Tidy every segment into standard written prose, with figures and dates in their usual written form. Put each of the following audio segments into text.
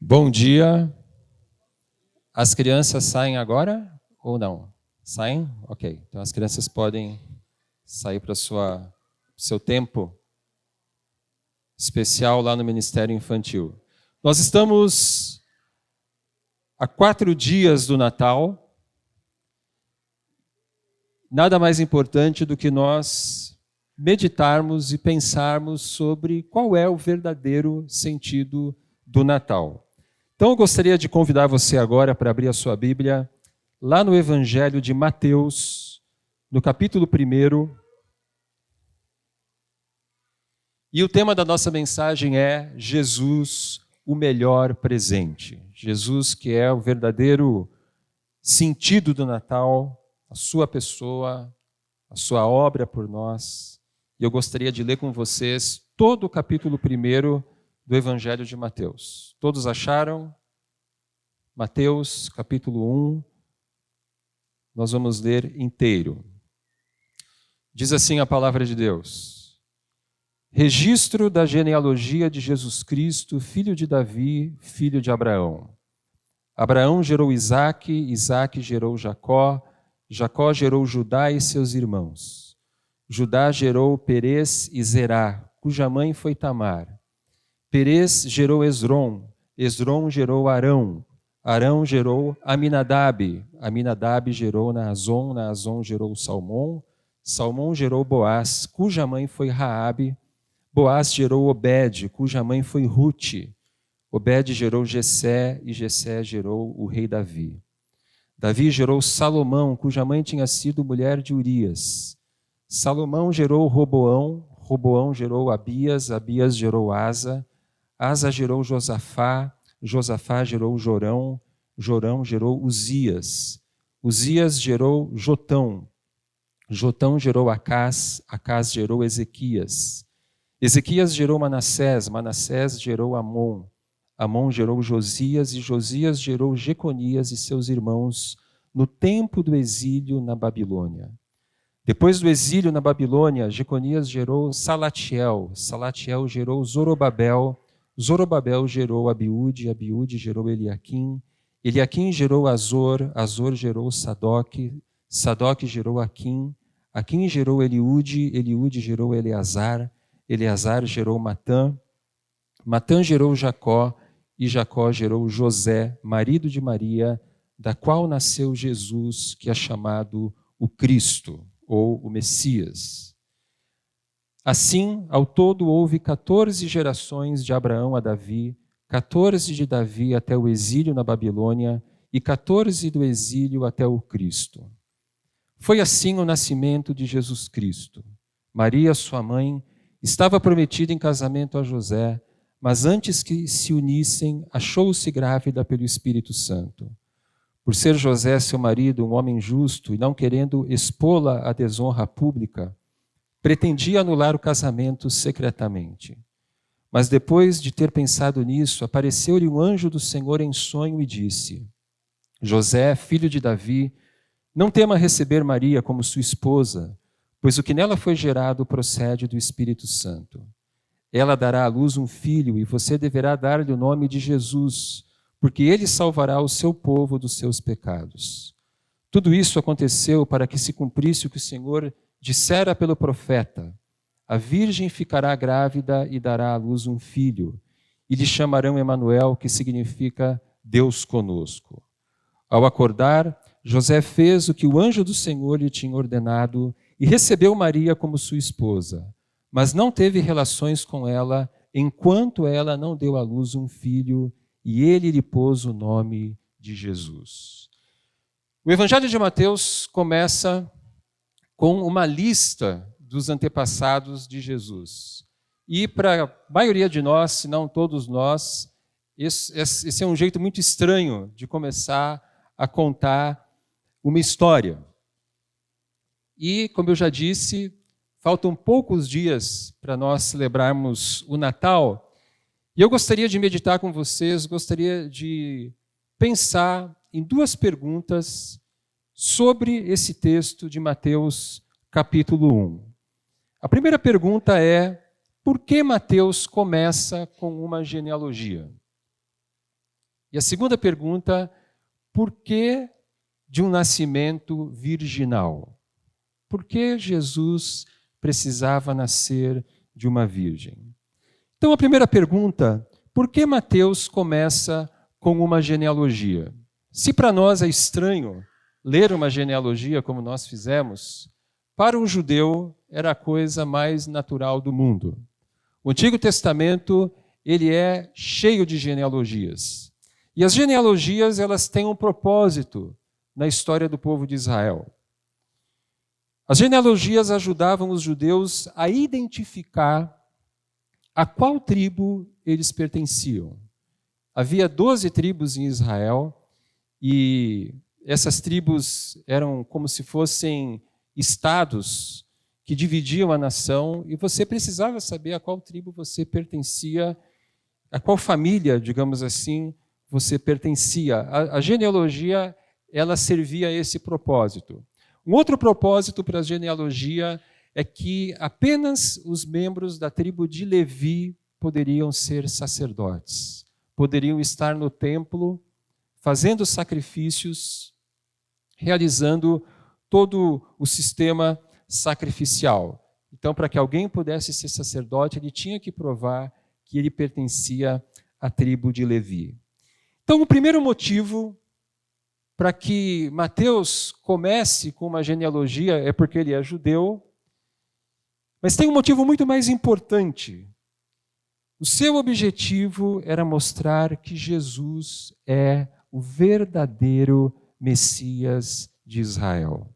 Bom dia. As crianças saem agora ou não? Saem? Ok. Então as crianças podem sair para o seu tempo especial lá no Ministério Infantil. Nós estamos a 4 dias do Natal. Nada mais importante do que nós meditarmos e pensarmos sobre qual é o verdadeiro sentido do Natal. Então eu gostaria de convidar você agora para abrir a sua Bíblia lá no Evangelho de Mateus, no capítulo 1. E o tema da nossa mensagem é Jesus, o melhor presente. Jesus, que é o verdadeiro sentido do Natal, a sua pessoa, a sua obra por nós. E eu gostaria de ler com vocês todo o capítulo 1 do Evangelho de Mateus. Todos acharam? Mateus, capítulo 1, nós vamos ler inteiro. Diz assim a palavra de Deus: Registro da genealogia de Jesus Cristo, filho de Davi, filho de Abraão. Abraão gerou Isaque, Isaque gerou Jacó, Jacó gerou Judá e seus irmãos. Judá gerou Perez e Zerá, cuja mãe foi Tamar. Perez gerou Esrom, Esrom gerou Arão, Arão gerou Aminadab, Aminadab gerou Naazon, Naazon gerou Salmão, Salmão gerou Boaz, cuja mãe foi Raabe, Boaz gerou Obed, cuja mãe foi Rute, Obed gerou Jessé e Jessé gerou o rei Davi. Davi gerou Salomão, cuja mãe tinha sido mulher de Urias. Salomão gerou Roboão, Roboão gerou Abias, Abias gerou Asa, Asa gerou Josafá, Josafá gerou Jorão, Jorão gerou Uzias, Uzias gerou Jotão, Jotão gerou Acás, Acás gerou Ezequias, Ezequias gerou Manassés, Manassés gerou Amon, Amon gerou Josias e Josias gerou Jeconias e seus irmãos no tempo do exílio na Babilônia. Depois do exílio na Babilônia, Jeconias gerou Salatiel, Salatiel gerou Zorobabel, Zorobabel gerou Abiúde, Abiúde gerou Eliaquim, Eliaquim gerou Azor, Azor gerou Sadoque, Sadoque gerou Aquim, Aquim gerou Eliúde, Eliúde gerou Eleazar, Eleazar gerou Matã, Matã gerou Jacó, e Jacó gerou José, marido de Maria, da qual nasceu Jesus, que é chamado o Cristo, ou o Messias. Assim, ao todo houve 14 gerações de Abraão a Davi, 14 de Davi até o exílio na Babilônia e 14 do exílio até o Cristo. Foi assim o nascimento de Jesus Cristo. Maria, sua mãe, estava prometida em casamento a José, mas antes que se unissem, achou-se grávida pelo Espírito Santo. Por ser José, seu marido, um homem justo e não querendo expô-la à desonra pública, pretendia anular o casamento secretamente. Mas depois de ter pensado nisso, apareceu-lhe um anjo do Senhor em sonho e disse: José, filho de Davi, não tema receber Maria como sua esposa, pois o que nela foi gerado procede do Espírito Santo. Ela dará à luz um filho e você deverá dar-lhe o nome de Jesus, porque ele salvará o seu povo dos seus pecados. Tudo isso aconteceu para que se cumprisse o que o Senhor dissera pelo profeta: a virgem ficará grávida e dará à luz um filho, e lhe chamarão Emanuel, que significa Deus conosco. Ao acordar, José fez o que o anjo do Senhor lhe tinha ordenado e recebeu Maria como sua esposa, mas não teve relações com ela enquanto ela não deu à luz um filho, e ele lhe pôs o nome de Jesus. O Evangelho de Mateus começa com uma lista dos antepassados de Jesus. E para a maioria de nós, se não todos nós, esse é um jeito muito estranho de começar a contar uma história. E, como eu já disse, faltam poucos dias para nós celebrarmos o Natal. E eu gostaria de meditar com vocês, gostaria de pensar em 2 perguntas sobre esse texto de Mateus, capítulo 1. A primeira pergunta é: por que Mateus começa com uma genealogia? E a segunda pergunta, por que de um nascimento virginal? Por que Jesus precisava nascer de uma virgem? Então, a primeira pergunta, por que Mateus começa com uma genealogia? Se para nós é estranho ler uma genealogia como nós fizemos, para um judeu era a coisa mais natural do mundo. O Antigo Testamento, ele é cheio de genealogias. E as genealogias, elas têm um propósito na história do povo de Israel. As genealogias ajudavam os judeus a identificar a qual tribo eles pertenciam. Havia 12 tribos em Israel e essas tribos eram como se fossem estados que dividiam a nação e você precisava saber a qual tribo você pertencia, a qual família, digamos assim, você pertencia. A genealogia, ela servia a esse propósito. Um outro propósito para a genealogia é que apenas os membros da tribo de Levi poderiam ser sacerdotes, poderiam estar no templo fazendo sacrifícios, realizando todo o sistema sacrificial. Então, para que alguém pudesse ser sacerdote, ele tinha que provar que ele pertencia à tribo de Levi. Então, o primeiro motivo para que Mateus comece com uma genealogia é porque ele é judeu, mas tem um motivo muito mais importante. O seu objetivo era mostrar que Jesus é o verdadeiro Messias de Israel.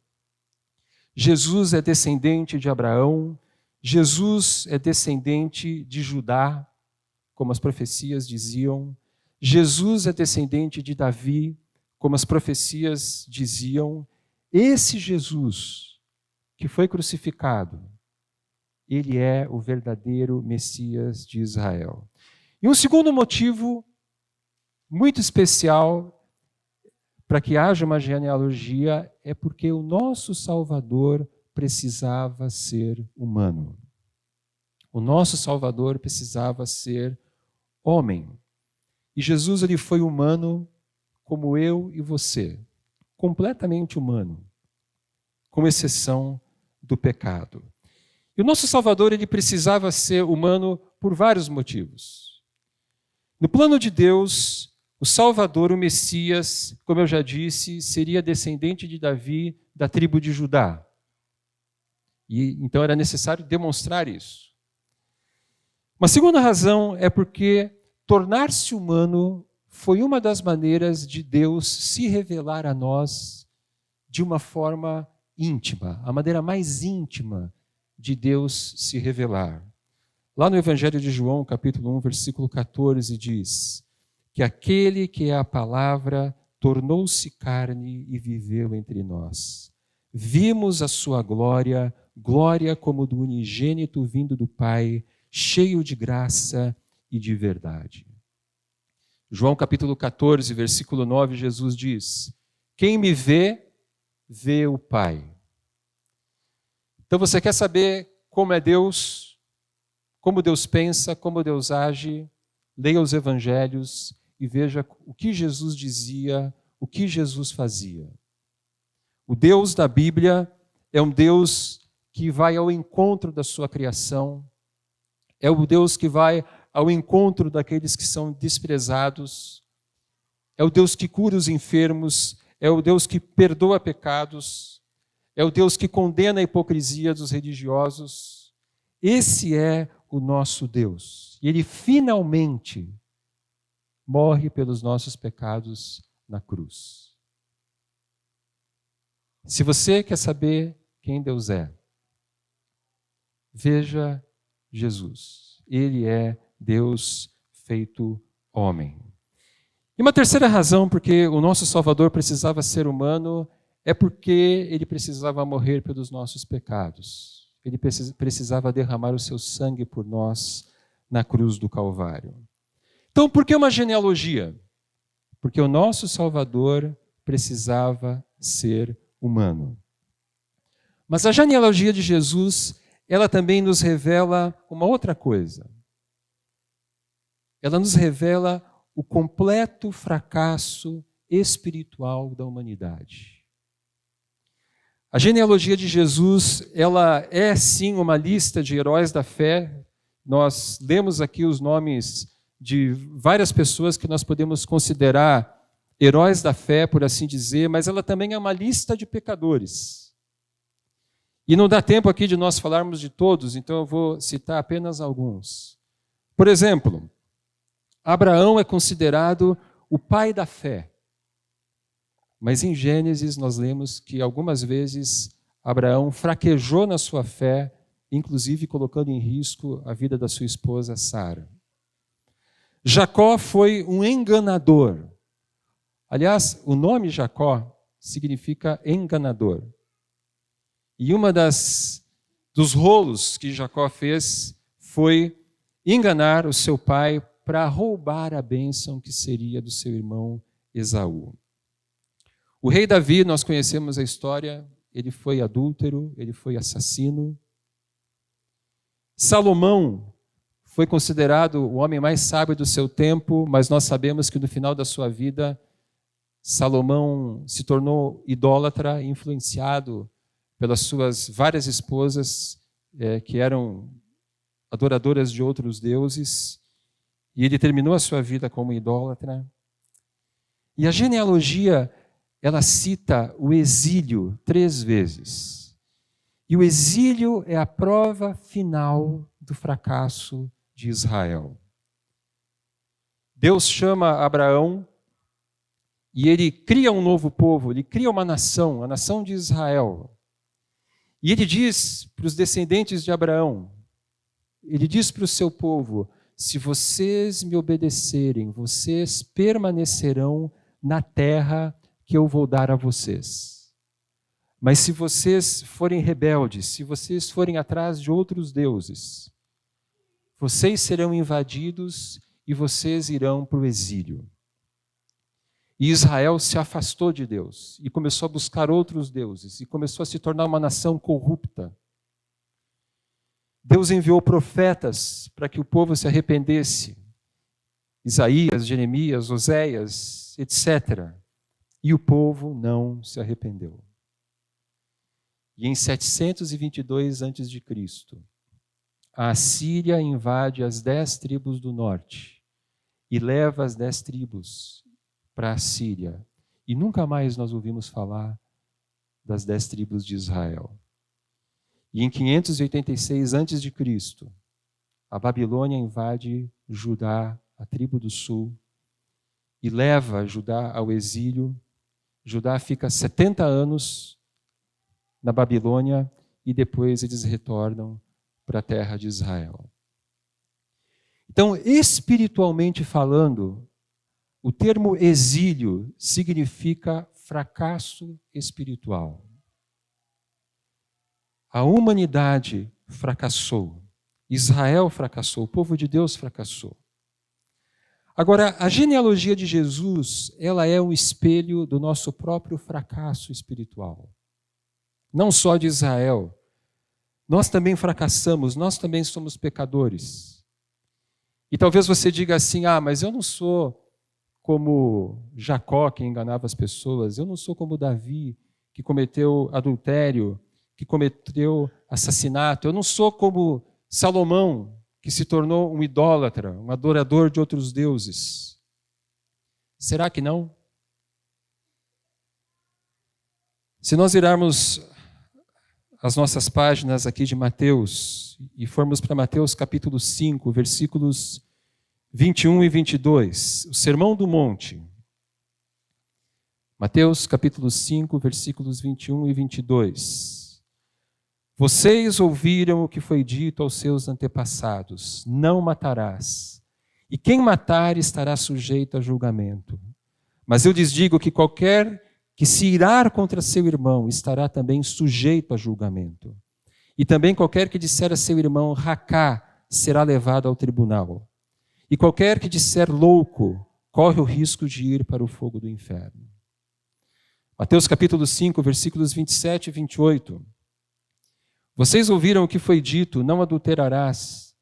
Jesus é descendente de Abraão, Jesus é descendente de Judá, como as profecias diziam, Jesus é descendente de Davi, como as profecias diziam. Esse Jesus que foi crucificado, ele é o verdadeiro Messias de Israel. E um segundo motivo muito especial para que haja uma genealogia é porque o nosso Salvador precisava ser humano. O nosso Salvador precisava ser homem. E Jesus, ele foi humano como eu e você, completamente humano, com exceção do pecado. E o nosso Salvador, ele precisava ser humano por vários motivos. No plano de Deus, o Salvador, o Messias, como eu já disse, seria descendente de Davi, da tribo de Judá. E então era necessário demonstrar isso. Uma segunda razão é porque tornar-se humano foi uma das maneiras de Deus se revelar a nós de uma forma íntima, a maneira mais íntima de Deus se revelar. Lá no Evangelho de João, capítulo 1, versículo 14, diz que aquele que é a palavra tornou-se carne e viveu entre nós. Vimos a sua glória, glória como do unigênito vindo do Pai, cheio de graça e de verdade. João capítulo 14, versículo 9, Jesus diz: quem me vê, vê o Pai. Então você quer saber como é Deus, como Deus pensa, como Deus age? Leia os evangelhos e veja o que Jesus dizia, o que Jesus fazia. O Deus da Bíblia é um Deus que vai ao encontro da sua criação, é o Deus que vai ao encontro daqueles que são desprezados, é o Deus que cura os enfermos, é o Deus que perdoa pecados, é o Deus que condena a hipocrisia dos religiosos. Esse é o nosso Deus. E Ele finalmente morre pelos nossos pecados na cruz. Se você quer saber quem Deus é, veja Jesus. Ele é Deus feito homem. E uma terceira razão porque o nosso Salvador precisava ser humano é porque ele precisava morrer pelos nossos pecados. Ele precisava derramar o seu sangue por nós na cruz do Calvário. Então, por que uma genealogia? Porque o nosso Salvador precisava ser humano. Mas a genealogia de Jesus, ela também nos revela uma outra coisa. Ela nos revela o completo fracasso espiritual da humanidade. A genealogia de Jesus, ela é sim uma lista de heróis da fé. Nós lemos aqui os nomes de várias pessoas que nós podemos considerar heróis da fé, por assim dizer, mas ela também é uma lista de pecadores. E não dá tempo aqui de nós falarmos de todos, então eu vou citar apenas alguns. Por exemplo, Abraão é considerado o pai da fé. Mas em Gênesis nós lemos que algumas vezes Abraão fraquejou na sua fé, inclusive colocando em risco a vida da sua esposa Sara. Jacó foi um enganador. Aliás, o nome Jacó significa enganador. E uma dos rolos que Jacó fez foi enganar o seu pai para roubar a bênção que seria do seu irmão Esaú. O rei Davi, nós conhecemos a história, ele foi adúltero, ele foi assassino. Salomão foi considerado o homem mais sábio do seu tempo, mas nós sabemos que no final da sua vida, Salomão se tornou idólatra, influenciado pelas suas várias esposas que eram adoradoras de outros deuses, e ele terminou a sua vida como idólatra. E a genealogia, ela cita o exílio 3 vezes. E o exílio é a prova final do fracasso de Israel. Deus chama Abraão e ele cria um novo povo, ele cria uma nação, a nação de Israel. E ele diz para os descendentes de Abraão, ele diz para o seu povo: se vocês me obedecerem, vocês permanecerão na terra que eu vou dar a vocês. Mas se vocês forem rebeldes, se vocês forem atrás de outros deuses, vocês serão invadidos e vocês irão para o exílio. E Israel se afastou de Deus e começou a buscar outros deuses e começou a se tornar uma nação corrupta. Deus enviou profetas para que o povo se arrependesse. Isaías, Jeremias, Oséias, etc. E o povo não se arrependeu. E em 722 a.C., a Assíria invade as 10 tribos do norte e leva as 10 tribos para a Síria. E nunca mais nós ouvimos falar das 10 tribos de Israel. E em 586 a.C., a Babilônia invade Judá, a tribo do sul, e leva Judá ao exílio. Judá fica 70 anos na Babilônia e depois eles retornam para a terra de Israel. Então, espiritualmente falando, o termo exílio significa fracasso espiritual. A humanidade fracassou, Israel fracassou, o povo de Deus fracassou. Agora, a genealogia de Jesus, ela é um espelho do nosso próprio fracasso espiritual. Não só de Israel. Nós também fracassamos, nós também somos pecadores. E talvez você diga assim: mas eu não sou como Jacó, que enganava as pessoas, eu não sou como Davi, que cometeu adultério, que cometeu assassinato, eu não sou como Salomão, que se tornou um idólatra, um adorador de outros deuses. Será que não? Se nós virarmos as nossas páginas aqui de Mateus e formos para Mateus capítulo 5, versículos 21 e 22, o Sermão do Monte. Mateus capítulo 5, versículos 21 e 22. Vocês ouviram o que foi dito aos seus antepassados: não matarás, e quem matar estará sujeito a julgamento. Mas eu lhes digo que qualquer que se irar contra seu irmão estará também sujeito a julgamento. E também qualquer que disser a seu irmão racá será levado ao tribunal. E qualquer que disser louco corre o risco de ir para o fogo do inferno. Mateus capítulo 5, versículos 27 e 28. Vocês ouviram o que foi dito: não adulterarás.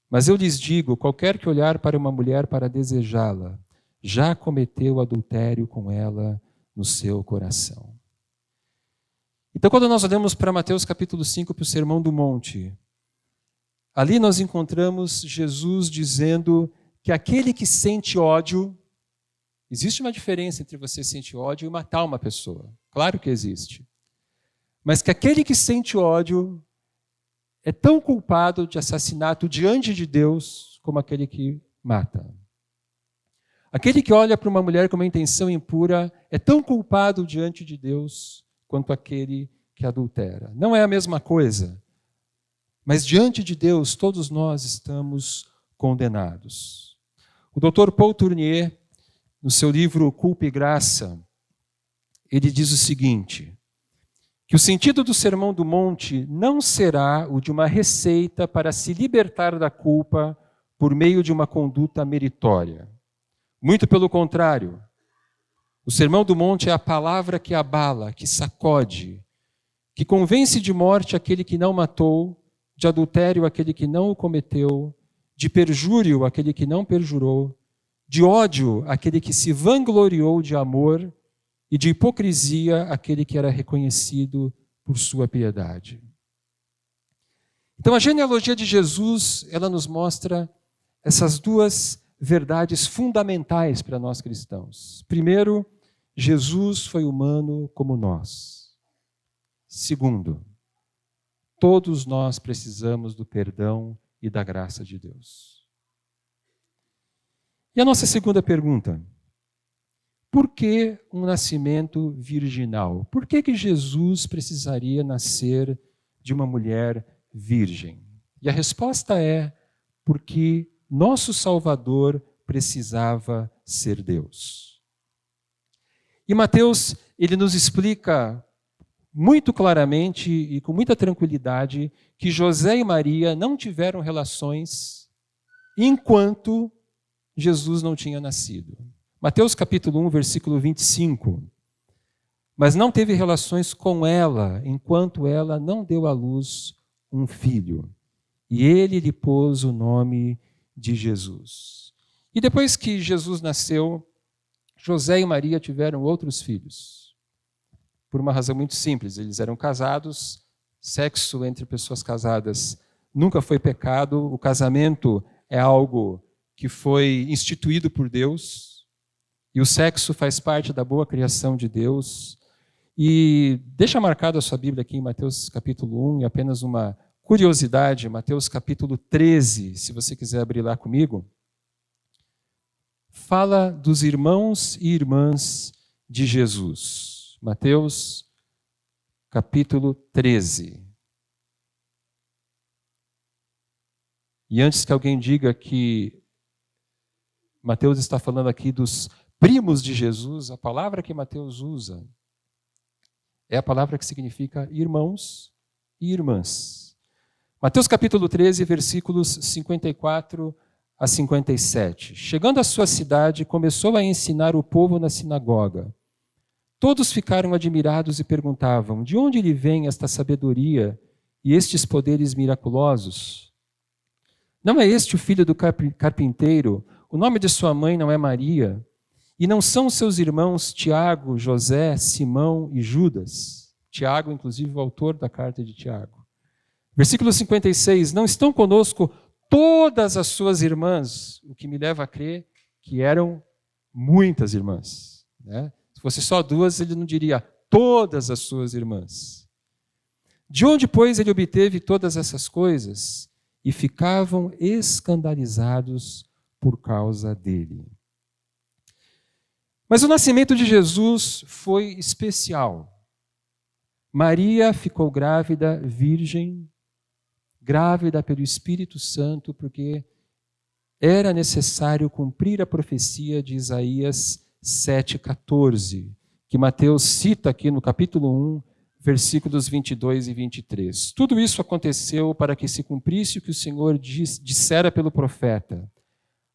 Mas eu lhes digo, qualquer que olhar para uma mulher para desejá-la, já cometeu adultério com ela no seu coração. Então, quando nós olhamos para Mateus capítulo 5, para o Sermão do Monte, ali nós encontramos Jesus dizendo que aquele que sente ódio, existe uma diferença entre você sentir ódio e matar uma pessoa. Claro que existe. Mas que aquele que sente ódio é tão culpado de assassinato diante de Deus como aquele que mata. Aquele que olha para uma mulher com uma intenção impura é tão culpado diante de Deus quanto aquele que adultera. Não é a mesma coisa, mas diante de Deus todos nós estamos condenados. O Dr. Paul Tournier, no seu livro Culpa e Graça, ele diz o seguinte, que o sentido do Sermão do Monte não será o de uma receita para se libertar da culpa por meio de uma conduta meritória. Muito pelo contrário, o Sermão do Monte é a palavra que abala, que sacode, que convence de morte aquele que não matou, de adultério aquele que não o cometeu, de perjúrio aquele que não perjurou, de ódio aquele que se vangloriou de amor e de hipocrisia aquele que era reconhecido por sua piedade. Então a genealogia de Jesus, ela nos mostra essas duas verdades fundamentais para nós cristãos. Primeiro, Jesus foi humano como nós. Segundo, todos nós precisamos do perdão e da graça de Deus. E a nossa segunda pergunta: por que um nascimento virginal? Por que Jesus precisaria nascer de uma mulher virgem? E a resposta é porque nosso Salvador precisava ser Deus. E Mateus, ele nos explica muito claramente e com muita tranquilidade que José e Maria não tiveram relações enquanto Jesus não tinha nascido. Mateus capítulo 1, versículo 25. Mas não teve relações com ela enquanto ela não deu à luz um filho. E ele lhe pôs o nome de Jesus. E depois que Jesus nasceu, José e Maria tiveram outros filhos. Por uma razão muito simples, eles eram casados, sexo entre pessoas casadas nunca foi pecado, o casamento é algo que foi instituído por Deus, e o sexo faz parte da boa criação de Deus. E deixa marcado a sua Bíblia aqui em Mateus capítulo 1, e apenas uma curiosidade, Mateus capítulo 13, se você quiser abrir lá comigo, fala dos irmãos e irmãs de Jesus. Mateus capítulo 13. E antes que alguém diga que Mateus está falando aqui dos primos de Jesus, a palavra que Mateus usa é a palavra que significa irmãos e irmãs. Mateus capítulo 13, versículos 54 a 57. Chegando à sua cidade, começou a ensinar o povo na sinagoga. Todos ficaram admirados e perguntavam: de onde lhe vem esta sabedoria e estes poderes miraculosos? Não é este o filho do carpinteiro? O nome de sua mãe não é Maria? E não são seus irmãos Tiago, José, Simão e Judas? Tiago, inclusive, o autor da carta de Tiago. Versículo 56, não estão conosco todas as suas irmãs, o que me leva a crer que eram muitas irmãs. Né? Se fosse só duas, ele não diria todas as suas irmãs. De onde, pois, ele obteve todas essas coisas? E ficavam escandalizados por causa dele. Mas o nascimento de Jesus foi especial. Maria ficou grávida, virgem, grávida pelo Espírito Santo, porque era necessário cumprir a profecia de Isaías 7,14, que Mateus cita aqui no capítulo 1, versículos 22 e 23. Tudo isso aconteceu para que se cumprisse o que o Senhor dissera pelo profeta.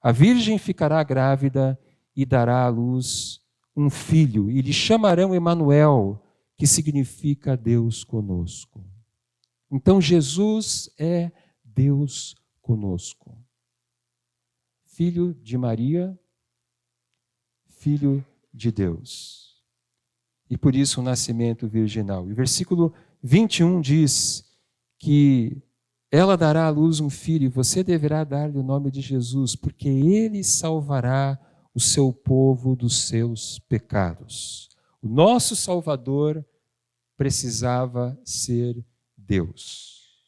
A virgem ficará grávida e dará à luz um filho, e lhe chamarão Emanuel, que significa Deus conosco. Então Jesus é Deus conosco. Filho de Maria, Filho de Deus. E por isso o nascimento virginal. E o versículo 21 diz que ela dará à luz um filho e você deverá dar-lhe o nome de Jesus, porque ele salvará o seu povo dos seus pecados. O nosso Salvador precisava ser Deus.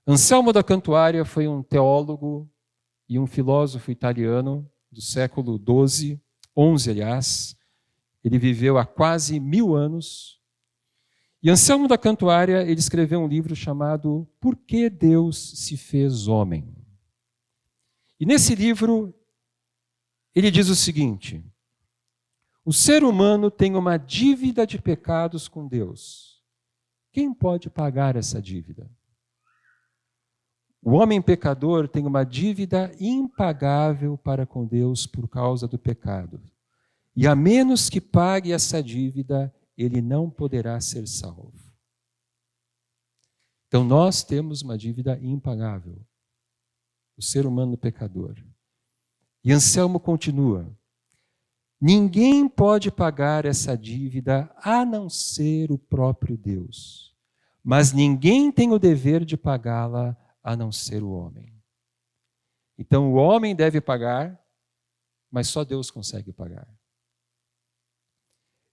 Anselmo da Cantuária foi um teólogo e um filósofo italiano do século XI, aliás. Ele viveu há quase 1000 anos. E Anselmo da Cantuária, ele escreveu um livro chamado Por que Deus se fez homem? E nesse livro, ele diz o seguinte: o ser humano tem uma dívida de pecados com Deus. Quem pode pagar essa dívida? O homem pecador tem uma dívida impagável para com Deus por causa do pecado. E a menos que pague essa dívida, ele não poderá ser salvo. Então nós temos uma dívida impagável. O ser humano pecador. E Anselmo continua: ninguém pode pagar essa dívida a não ser o próprio Deus. Mas ninguém tem o dever de pagá-la a não ser o homem. Então o homem deve pagar, mas só Deus consegue pagar.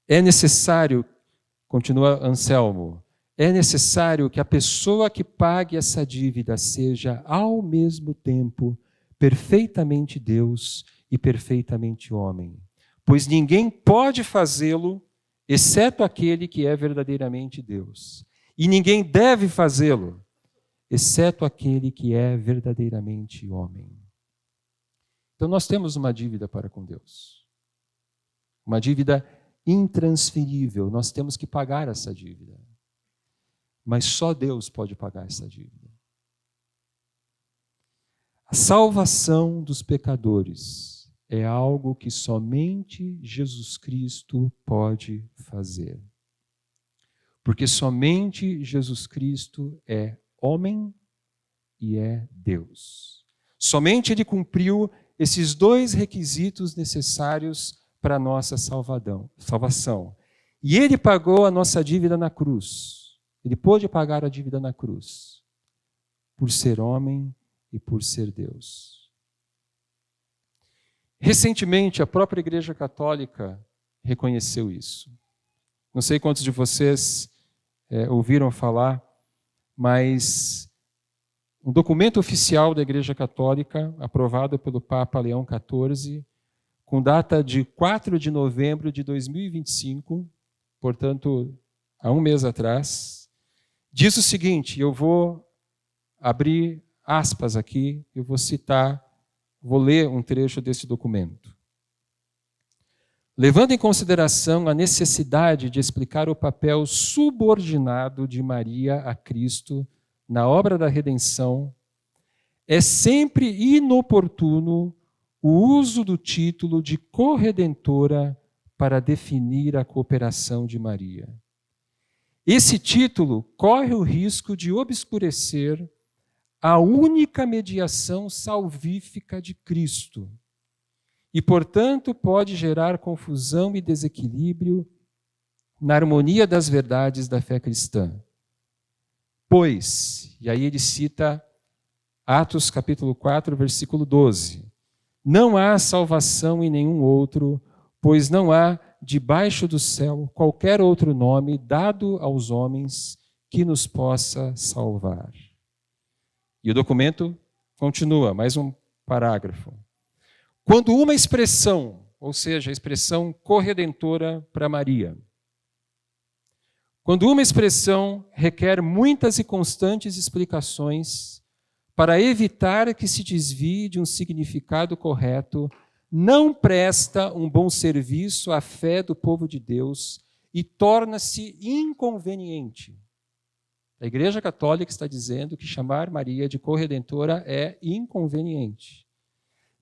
É necessário, continua Anselmo, é necessário que a pessoa que pague essa dívida seja, ao mesmo tempo, perfeitamente Deus e perfeitamente homem. Pois ninguém pode fazê-lo, exceto aquele que é verdadeiramente Deus. E ninguém deve fazê-lo, exceto aquele que é verdadeiramente homem. Então nós temos uma dívida para com Deus. Uma dívida intransferível. Nós temos que pagar essa dívida. Mas só Deus pode pagar essa dívida. A salvação dos pecadores é algo que somente Jesus Cristo pode fazer. Porque somente Jesus Cristo é homem e é Deus. Somente Ele cumpriu esses dois requisitos necessários para a nossa salvação. E Ele pagou a nossa dívida na cruz. Ele pôde pagar a dívida na cruz, por ser homem e por ser Deus. Recentemente, a própria Igreja Católica reconheceu isso. Não sei quantos de vocês ouviram falar, mas um documento oficial da Igreja Católica, aprovado pelo Papa Leão XIV, com data de 4 de novembro de 2025, portanto, há um mês atrás, diz o seguinte, eu vou abrir aspas aqui, eu vou ler um trecho desse documento. Levando em consideração a necessidade de explicar o papel subordinado de Maria a Cristo na obra da redenção, é sempre inoportuno o uso do título de corredentora para definir a cooperação de Maria. Esse título corre o risco de obscurecer a única mediação salvífica de Cristo e, portanto, pode gerar confusão e desequilíbrio na harmonia das verdades da fé cristã. Pois, e aí ele cita Atos capítulo 4, versículo 12, não há salvação em nenhum outro, pois não há debaixo do céu qualquer outro nome dado aos homens que nos possa salvar. E o documento continua, mais um parágrafo. Quando uma expressão, ou seja, a expressão corredentora para Maria, quando uma expressão requer muitas e constantes explicações para evitar que se desvie de um significado correto, não presta um bom serviço à fé do povo de Deus e torna-se inconveniente. A Igreja Católica está dizendo que chamar Maria de corredentora é inconveniente.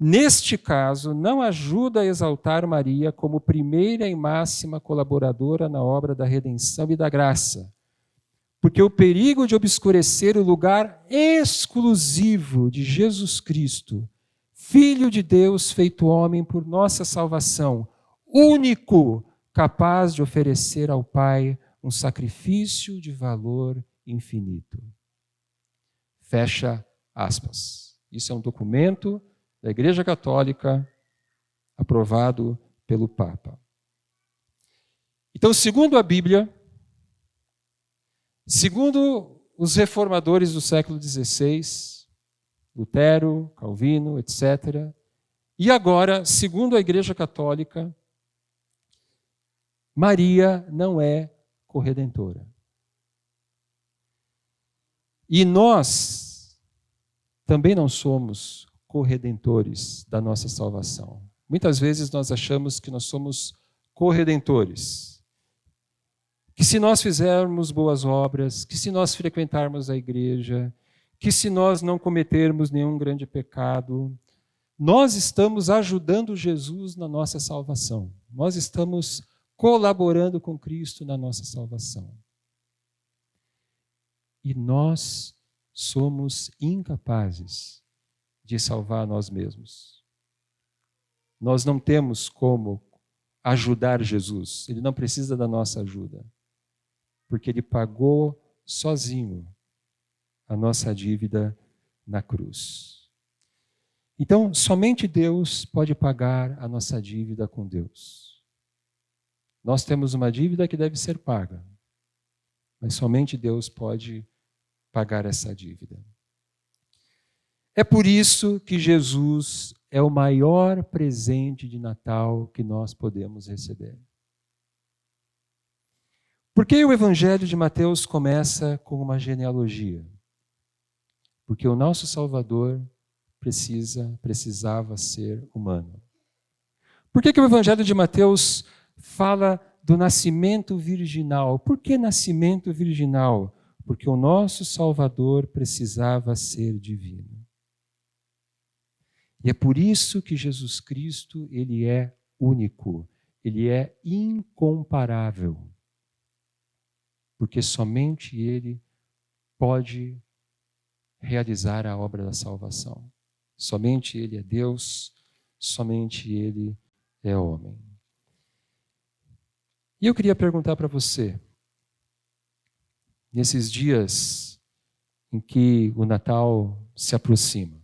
Neste caso, não ajuda a exaltar Maria como primeira e máxima colaboradora na obra da redenção e da graça, porque o perigo de obscurecer o lugar exclusivo de Jesus Cristo, Filho de Deus feito homem por nossa salvação, único capaz de oferecer ao Pai um sacrifício de valor infinito. Fecha aspas. Isso é um documento da Igreja Católica aprovado pelo Papa. Então, segundo a Bíblia, segundo os reformadores do século XVI, Lutero, Calvino, etc., e agora, segundo a Igreja Católica, Maria não é corredentora. E nós também não somos corredentores da nossa salvação. Muitas vezes nós achamos que nós somos corredentores. Que se nós fizermos boas obras, que se nós frequentarmos a igreja, que se nós não cometermos nenhum grande pecado, nós estamos ajudando Jesus na nossa salvação. Nós estamos colaborando com Cristo na nossa salvação. E nós somos incapazes de salvar nós mesmos. Nós não temos como ajudar Jesus. Ele não precisa da nossa ajuda, porque Ele pagou sozinho a nossa dívida na cruz. Então, somente Deus pode pagar a nossa dívida com Deus. Nós temos uma dívida que deve ser paga, mas somente Deus pode pagar essa dívida. É por isso que Jesus é o maior presente de Natal que nós podemos receber. Por que o Evangelho de Mateus começa com uma genealogia? Porque o nosso Salvador precisava ser humano. Por que o Evangelho de Mateus fala do nascimento virginal? Por que nascimento virginal? Porque o nosso Salvador precisava ser divino. E é por isso que Jesus Cristo, ele é único, ele é incomparável. Porque somente ele pode realizar a obra da salvação. Somente ele é Deus, somente ele é homem. E eu queria perguntar para você, nesses dias em que o Natal se aproxima,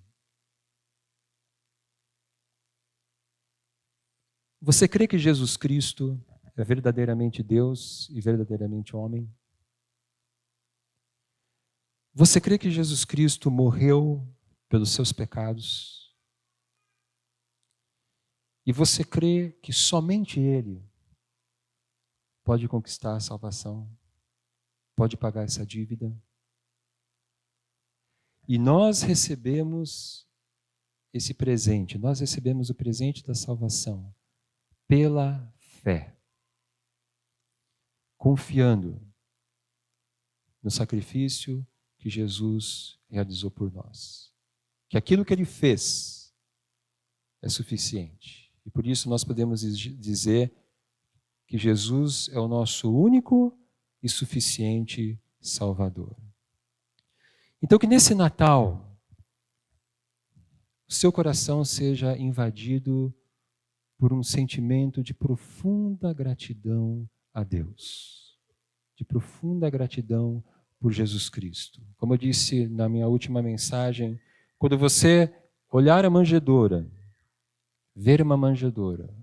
você crê que Jesus Cristo é verdadeiramente Deus e verdadeiramente homem? Você crê que Jesus Cristo morreu pelos seus pecados? E você crê que somente Ele pode conquistar a salvação? Pode pagar essa dívida? E nós recebemos esse presente, nós recebemos o presente da salvação pela fé, confiando no sacrifício que Jesus realizou por nós. Que aquilo que Ele fez é suficiente. E por isso nós podemos dizer que Jesus é o nosso único e suficiente Salvador. Então que nesse Natal o seu coração seja invadido por um sentimento de profunda gratidão a Deus. De profunda gratidão por Jesus Cristo. Como eu disse na minha última mensagem, quando você olhar a manjedoura, ver uma manjedoura,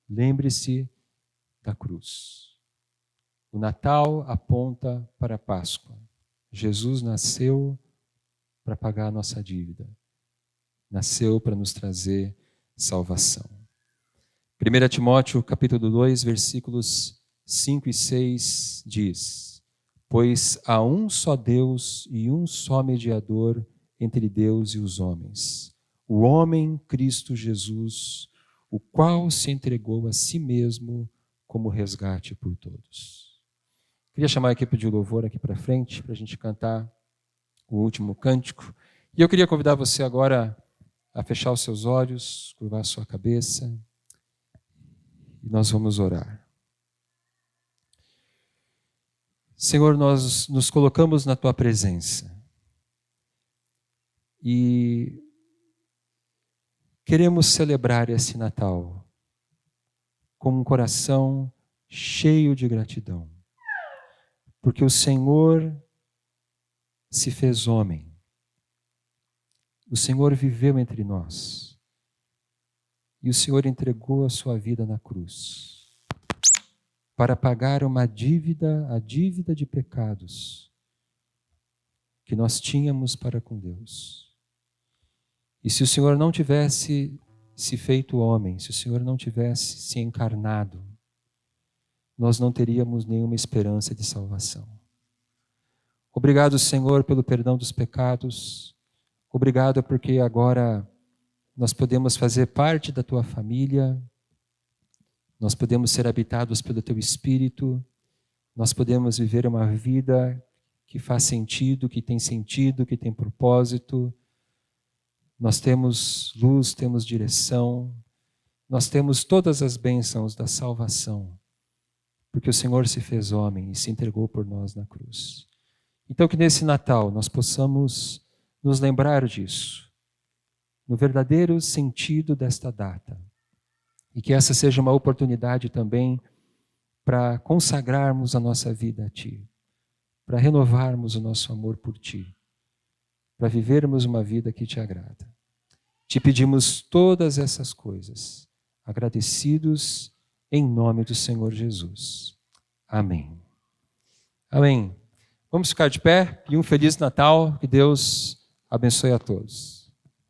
lembre-se da cruz. O Natal aponta para a Páscoa. Jesus nasceu para pagar a nossa dívida. Nasceu para nos trazer salvação. 1 Timóteo capítulo 2, versículos 5 e 6 diz: Pois há um só Deus e um só mediador entre Deus e os homens, o homem Cristo Jesus, o qual se entregou a si mesmo como resgate por todos. Queria chamar a equipe de louvor aqui para frente, para a gente cantar o último cântico. E eu queria convidar você agora a fechar os seus olhos, curvar a sua cabeça, e nós vamos orar. Senhor, nós nos colocamos na Tua presença. E queremos celebrar esse Natal com um coração cheio de gratidão, porque o Senhor se fez homem, o Senhor viveu entre nós e o Senhor entregou a sua vida na cruz para pagar a dívida de pecados que nós tínhamos para com Deus. E se o Senhor não tivesse se feito homem, se o Senhor não tivesse se encarnado, nós não teríamos nenhuma esperança de salvação. Obrigado, Senhor, pelo perdão dos pecados. Obrigado porque agora nós podemos fazer parte da Tua família, nós podemos ser habitados pelo Teu Espírito, nós podemos viver uma vida que faz sentido, que tem propósito. Nós temos luz, temos direção, nós temos todas as bênçãos da salvação, porque o Senhor se fez homem e se entregou por nós na cruz. Então que nesse Natal nós possamos nos lembrar disso, no verdadeiro sentido desta data, e que essa seja uma oportunidade também para consagrarmos a nossa vida a Ti, para renovarmos o nosso amor por Ti, para vivermos uma vida que Te agrada. Te pedimos todas essas coisas, agradecidos em nome do Senhor Jesus. Amém. Amém. Vamos ficar de pé e um Feliz Natal, que Deus abençoe a todos.